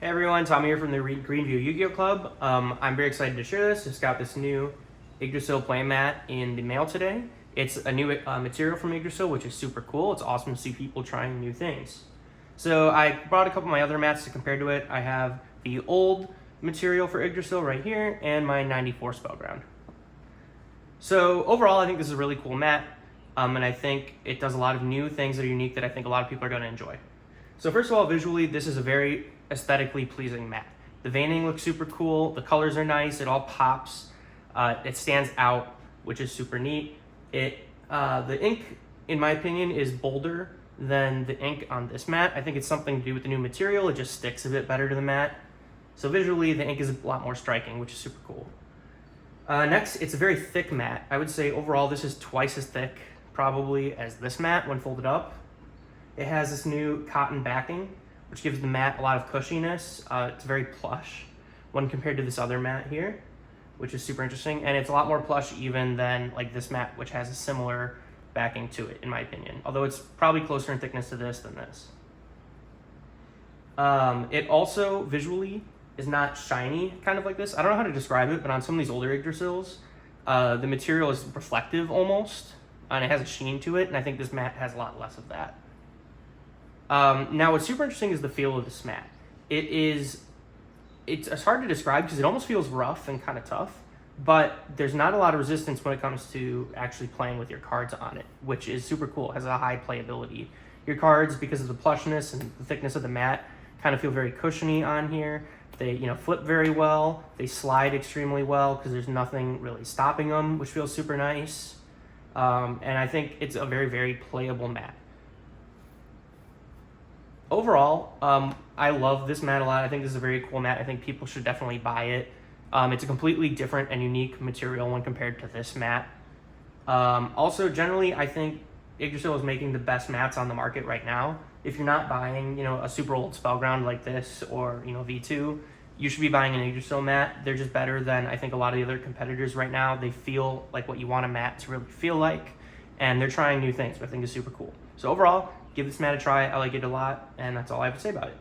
Hey everyone, Tom here from the Greenview Yu-Gi-Oh Club. I'm very excited to share this. Just got this new Yggdrasil playmat in the mail today. It's a new material from Yggdrasil, which is super cool. It's awesome to see people trying new things. So I brought a couple of my other mats to compare to it. I have the old material for Yggdrasil right here and my 94 Spellground. So overall, I think this is a really cool mat, and I think it does a lot of new things that are unique that I think a lot of people are going to enjoy. So first of all, visually, this is a very aesthetically pleasing mat. The veining looks super cool. The colors are nice. It all pops. It stands out, which is super neat. The ink, in my opinion, is bolder than the ink on this mat. I think it's something to do with the new material. It just sticks a bit better to the mat. So visually, the ink is a lot more striking, which is super cool. Next, it's a very thick mat. I would say overall, this is twice as thick probably as this mat when folded up. It has this new cotton backing, which gives the mat a lot of cushiness. It's very plush when compared to this other mat here, which is super interesting. And it's a lot more plush even than like this mat, which has a similar backing to it, in my opinion. Although it's probably closer in thickness to this than this. It also visually is not shiny, kind of like this. I don't know how to describe it, but on some of these older Yggdrasils, the material is reflective almost, and it has a sheen to it, and I think this mat has a lot less of that. Now what's super interesting is the feel of this mat. It's hard to describe because it almost feels rough and kind of tough, but there's not a lot of resistance when it comes to actually playing with your cards on it, which is super cool. It has a high playability. Your cards, because of the plushness and the thickness of the mat, kind of feel very cushiony on here. They flip very well. They slide extremely well because there's nothing really stopping them, which feels super nice. And I think it's a very, very playable mat. Overall, I love this mat a lot. I think this is a very cool mat. I think people should definitely buy it. It's a completely different and unique material when compared to this mat. Also, generally, I think Yggdrasil is making the best mats on the market right now. If you're not buying, a super old Spellground like this or, V2, you should be buying an Yggdrasil mat. They're just better than, I think, a lot of the other competitors right now. They feel like what you want a mat to really feel like, and they're trying new things, which I think is super cool. So overall, give this mat a try. I like it a lot, and that's all I have to say about it.